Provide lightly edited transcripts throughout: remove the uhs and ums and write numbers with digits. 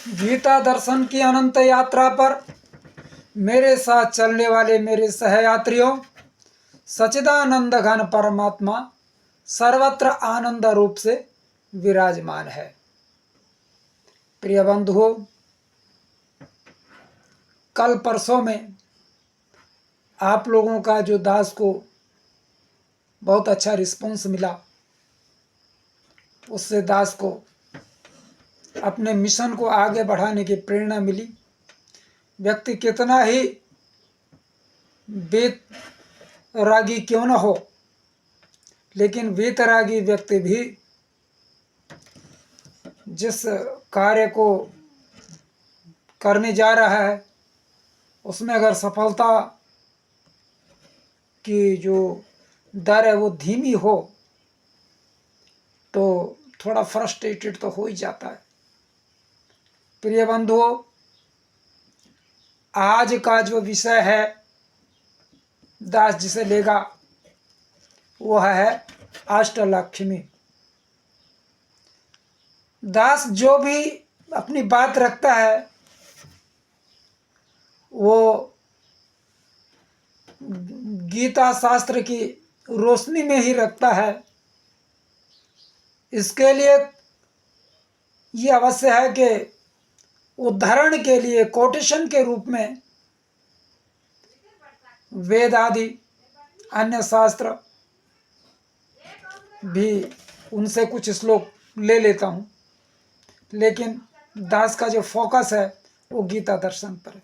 गीता दर्शन की अनंत यात्रा पर मेरे साथ चलने वाले मेरे सहयात्रियों, सच्चिदानंद घन परमात्मा सर्वत्र आनंद रूप से विराजमान है। प्रिय बंधुओं, कल परसों में आप लोगों का जो दास को बहुत अच्छा रिस्पॉन्स मिला, उससे दास को अपने मिशन को आगे बढ़ाने की प्रेरणा मिली। व्यक्ति कितना ही वेतरागी क्यों न हो, लेकिन वेतरागी व्यक्ति भी जिस कार्य को करने जा रहा है उसमें अगर सफलता की जो दर है वो धीमी हो तो थोड़ा फ्रस्ट्रेटेड तो हो ही जाता है। प्रिय बंधुओं, आज का जो विषय है दास जिसे लेगा वह है अष्टलक्ष्मी। दास जो भी अपनी बात रखता है वो गीता शास्त्र की रोशनी में ही रखता है। इसके लिए ये अवश्य है कि उदाहरण के लिए कोटेशन के रूप में वेद आदि अन्य शास्त्र भी उनसे कुछ श्लोक ले लेता हूँ, लेकिन दास का जो फोकस है वो गीता दर्शन पर है।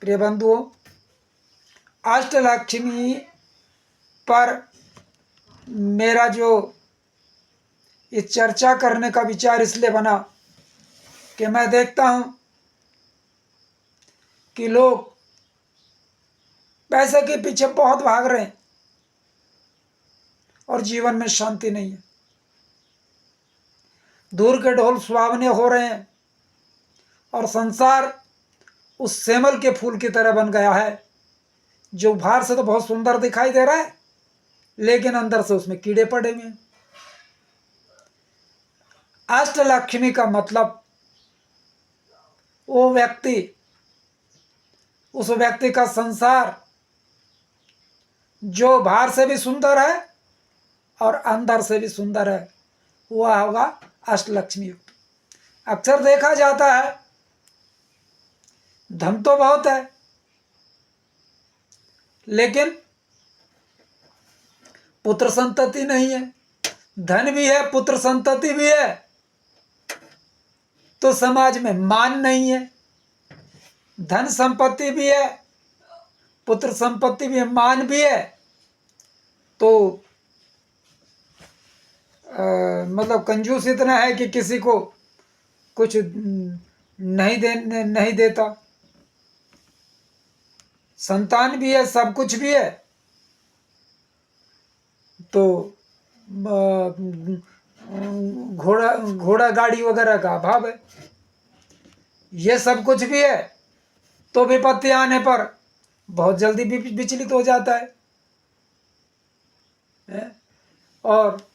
प्रिय बंधुओं, अष्टलक्ष्मी पर मेरा जो ये चर्चा करने का विचार इसलिए बना कि मैं देखता हूँ कि लोग पैसे के पीछे बहुत भाग रहे हैं और जीवन में शांति नहीं है। दूर के ढोल सुहावने हो रहे हैं और संसार उस सेमल के फूल की तरह बन गया है जो बाहर से तो बहुत सुंदर दिखाई दे रहा है लेकिन अंदर से उसमें कीड़े पड़े हुए हैं। अष्टलक्ष्मी का मतलब वो व्यक्ति, उस व्यक्ति का संसार जो बाहर से भी सुंदर है और अंदर से भी सुंदर है, वह होगा अष्टलक्ष्मी युक्त। अक्सर देखा जाता है धन तो बहुत है लेकिन पुत्र संतति नहीं है। धन भी है, पुत्र संतति भी है, तो समाज में मान नहीं है। धन संपत्ति भी है, पुत्र संपत्ति भी है, मान भी है, तो मतलब कंजूस इतना है कि किसी को कुछ नहीं देता। संतान भी है, सब कुछ भी है, तो घोड़ा गाड़ी वगैरह का अभाव है। ये सब कुछ भी है तो विपत्ति आने पर बहुत जल्दी विचलित हो जाता है। और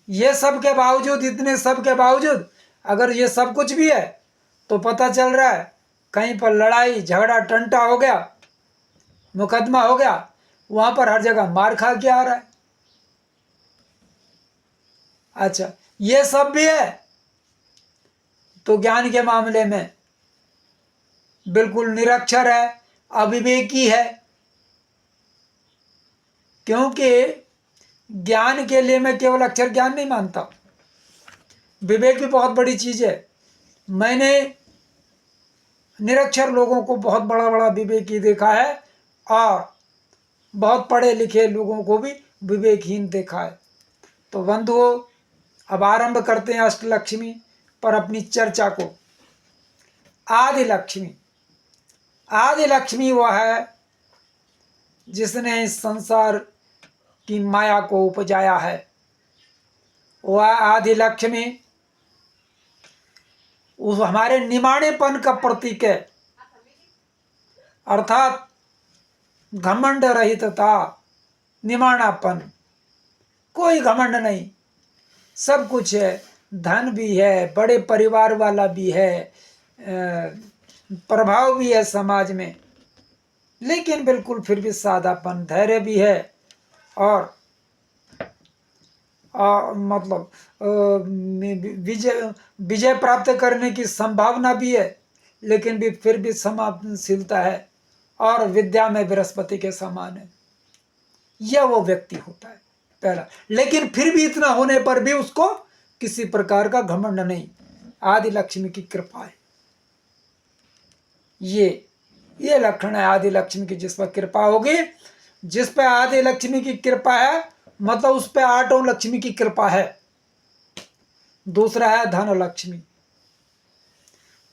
ये सब के बावजूद, इतने सब के बावजूद अगर ये सब कुछ भी है तो पता चल रहा है कहीं पर लड़ाई झगड़ा टंटा हो गया, मुकदमा हो गया, वहां पर हर जगह मार खा के आ रहा है। अच्छा, ये सब भी है तो ज्ञान के मामले में बिल्कुल निरक्षर है, अविवेकी है। क्योंकि ज्ञान के लिए मैं केवल अक्षर ज्ञान नहीं मानता, विवेक भी बहुत बड़ी चीज है। मैंने निरक्षर लोगों को बहुत बड़ा बड़ा विवेकी देखा है और बहुत पढ़े लिखे लोगों को भी विवेकहीन देखा है। तो बंधुओं, अब आरंभ करते हैं अष्टलक्ष्मी पर अपनी चर्चा को। आदि लक्ष्मी, आदि लक्ष्मी वह है जिसने इस संसार की माया को उपजाया है। वह आदि लक्ष्मी उस हमारे निमाणेपन का प्रतीक है, अर्थात घमंड रहितता, निमाणापन, कोई घमंड नहीं, सब कुछ है। धन भी है, बड़े परिवार वाला भी है, प्रभाव भी है समाज में, लेकिन बिल्कुल फिर भी सादापन, धैर्य भी है और मतलब विजय प्राप्त करने की संभावना भी है, लेकिन भी फिर भी समाशीलता है और विद्या में बृहस्पति के समान है। यह वो व्यक्ति होता है पहला। लेकिन फिर भी इतना होने पर भी उसको किसी प्रकार का घमंड नहीं, आदि लक्ष्मी की कृपा है। ये लक्षण है आदि लक्ष्मी की। जिस पर कृपा होगी, जिस पे आदि लक्ष्मी की कृपा है, मतलब उस पे आठों लक्ष्मी की कृपा है। दूसरा है धन लक्ष्मी।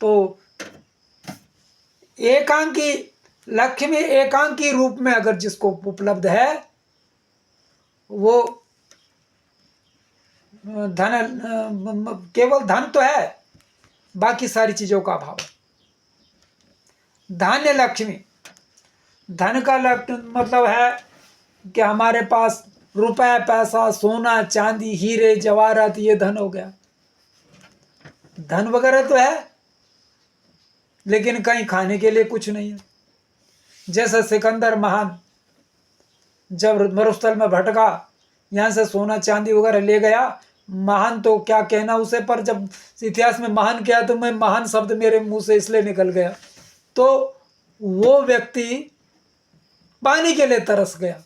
तो एकांकी लक्ष्मी एकांकी रूप में अगर जिसको उपलब्ध है, वो धन, केवल धन तो है, बाकी सारी चीजों का अभाव है। धान्य लक्ष्मी, धन का मतलब है कि हमारे पास रुपए पैसा सोना चांदी हीरे जवाहरात, ये धन हो गया। धन वगैरह तो है, लेकिन कहीं खाने के लिए कुछ नहीं है। जैसे सिकंदर महान जब मरुस्थल में भटका, यहाँ से सोना चांदी वगैरह ले गया, महान तो क्या कहना उसे, पर जब इतिहास में महान क्या, तो मैं महान शब्द मेरे मुंह से इसलिए निकल गया। तो वो व्यक्ति पानी के लिए तरस गया,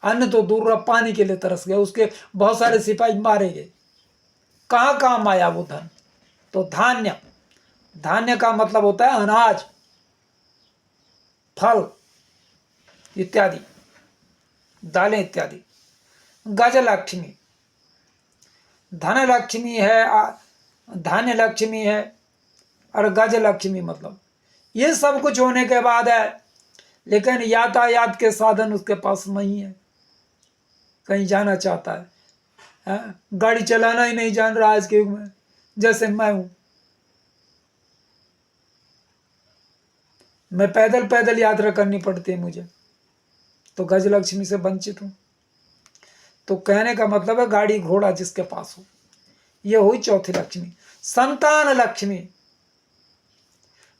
अन्न तो दूर रहा, पानी के लिए तरस गया। उसके बहुत सारे सिपाही मारे गए। कहाँ काम आया वो धन? तो धान्य, धान्य का मतलब होता है अनाज, फल इत्यादि, दालें इत्यादि। गज लक्ष्मी, धन लक्ष्मी है, धान्य लक्ष्मी है और गज लक्ष्मी, मतलब ये सब कुछ होने के बाद है, लेकिन यातायात के साधन उसके पास नहीं है। कहीं जाना चाहता है, गाड़ी चलाना ही नहीं जान रहा आज के युग में, जैसे मैं हूं। मैं पैदल पैदल यात्रा करनी पड़ती है मुझे, तो गज लक्ष्मी से वंचित हूं। तो कहने का मतलब है गाड़ी घोड़ा जिसके पास हो, ये हुई चौथी लक्ष्मी। संतान लक्ष्मी,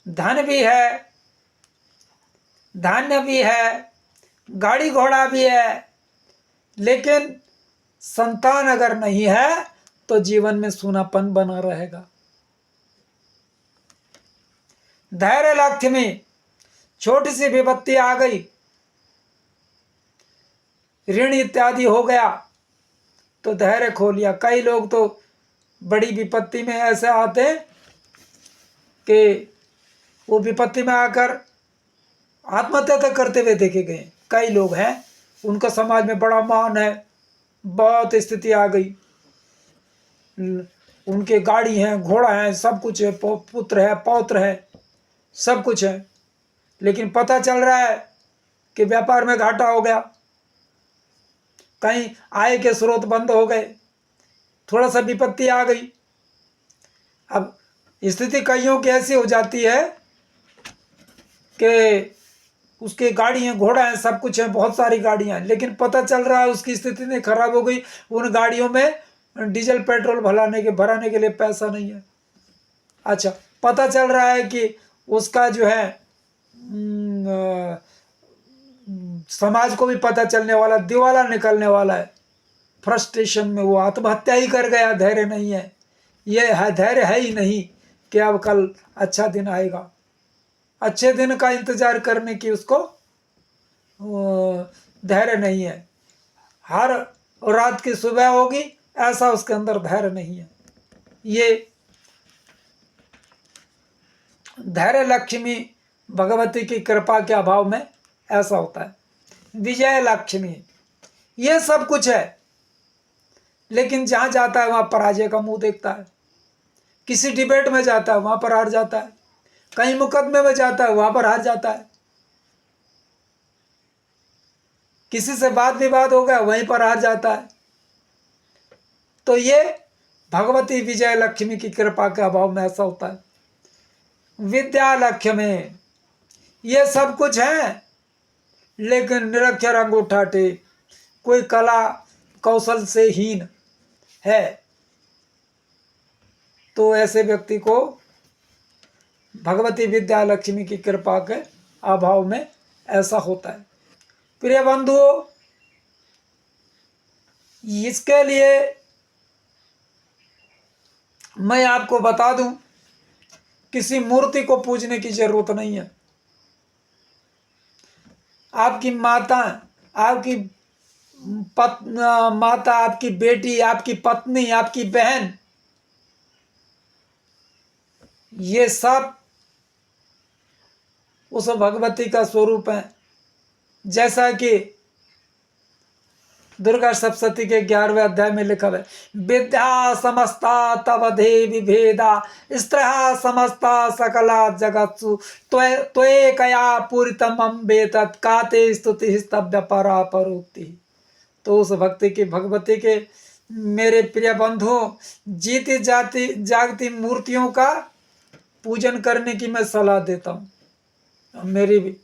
धन भी है, धान्य भी है, गाड़ी घोड़ा भी है, लेकिन संतान अगर नहीं है तो जीवन में सूनापन बना रहेगा। धैर्य लक्ष्मी, छोटी सी विपत्ति आ गई, ऋण इत्यादि हो गया, तो धैर्य खो लिया। कई लोग तो बड़ी विपत्ति में ऐसे आते हैं कि वो विपत्ति में आकर आत्महत्या तक करते हुए देखे गए। कई लोग हैं, उनका समाज में बड़ा मान है, बहुत स्थिति आ गई, उनके गाड़ी हैं, घोड़ा है, सब कुछ है, पुत्र है, पौत्र है, सब कुछ है, लेकिन पता चल रहा है कि व्यापार में घाटा हो गया, कहीं आय के स्रोत बंद हो गए, थोड़ा सा विपत्ति आ गई। अब स्थिति कईयों की ऐसी हो जाती है कि उसके गाड़ी हैं, घोड़ा है, सब कुछ है, बहुत सारी गाड़ियां हैं, लेकिन पता चल रहा है उसकी स्थिति नहीं खराब हो गई, उन गाड़ियों में डीजल पेट्रोल भराने के लिए पैसा नहीं है। अच्छा, पता चल रहा है कि उसका जो है समाज को भी पता चलने वाला, दिवाला निकलने वाला है, फ्रस्ट्रेशन में वो आत्महत्या ही कर गया। धैर्य नहीं है, ये है धैर्य है ही नहीं कि अब कल अच्छा दिन आएगा, अच्छे दिन का इंतजार करने की उसको धैर्य नहीं है। हर रात की सुबह होगी, ऐसा उसके अंदर धैर्य नहीं है। ये धैर्य लक्ष्मी भगवती की कृपा के अभाव में ऐसा होता है। विजय लक्ष्मी, ये सब कुछ है, लेकिन जहां जाता है वहां पराजय का मुंह देखता है। किसी डिबेट में जाता है वहां पर हार जाता है, कहीं मुकदमे में जाता है वहां पर हार जाता है, किसी से वाद विवाद हो गया वहीं पर हार जाता है। तो ये भगवती विजय लक्ष्मी की कृपा के अभाव में ऐसा होता है। विद्या लक्ष्मी, ये सब कुछ है, लेकिन निरक्षर अंगूठा टेक, कोई कला कौशल से हीन है, तो ऐसे व्यक्ति को भगवती विद्या लक्ष्मी की कृपा के अभाव में ऐसा होता है। प्रिय बंधुओं, इसके लिए मैं आपको बता दूं, किसी मूर्ति को पूजने की जरूरत नहीं है। आपकी माता, आपकी माता, आपकी बेटी, आपकी पत्नी, आपकी बहन, ये सब उस भगवती का स्वरूप है। जैसा कि दुर्गा सप्तशती के 11वें अध्याय में लिखा है, विद्या समस्ता तव देवी भेदा स्त्रहा समस्ता सकला जगत्सु त्वे कया पूरितमं वेतत् काते स्तुति स्तव्य परा परोक्ति। तो उस भक्ति की, भगवती के मेरे प्रिय बंधुओं, जीती जाती जागती मूर्तियों का पूजन करने की मैं सलाह देता हूँ। मेरी भी,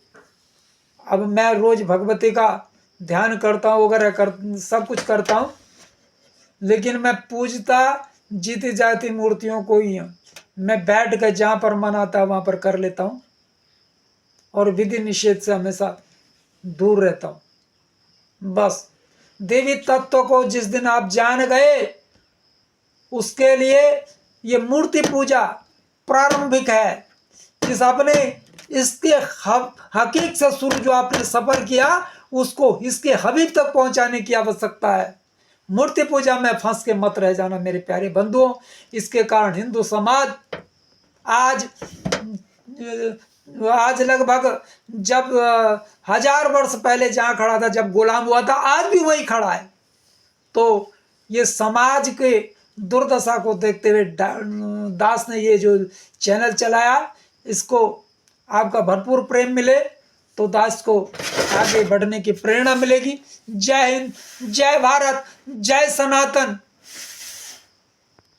अब मैं रोज भगवती का ध्यान करता हूँ वगैरह सब कुछ करता हूँ, लेकिन मैं पूजता जीती जाती मूर्तियों को ही हूँ। मैं बैठ कर जहाँ पर मन आता है वहाँ पर कर लेता हूँ और विधि निषेध से हमेशा दूर रहता हूँ। बस देवी तत्व को जिस दिन आप जान गए, उसके लिए ये मूर्ति पूजा प्रारंभिक है। इस अपने इसके हकीक से शुरू जो आपने सफर किया, उसको इसके हबीब तक पहुंचाने की आवश्यकता है। मूर्ति पूजा में फंस के मत रह जाना मेरे प्यारे बंधुओं। इसके कारण हिंदू समाज आज लगभग, जब 1000 वर्ष पहले जहाँ खड़ा था, जब गुलाम हुआ था, आज भी वही खड़ा है। तो ये समाज के दुर्दशा को देखते हुए दास ने ये जो चैनल चलाया, इसको आपका भरपूर प्रेम मिले तो दास को आगे बढ़ने की प्रेरणा मिलेगी। जय हिंद, जय भारत, जय सनातन।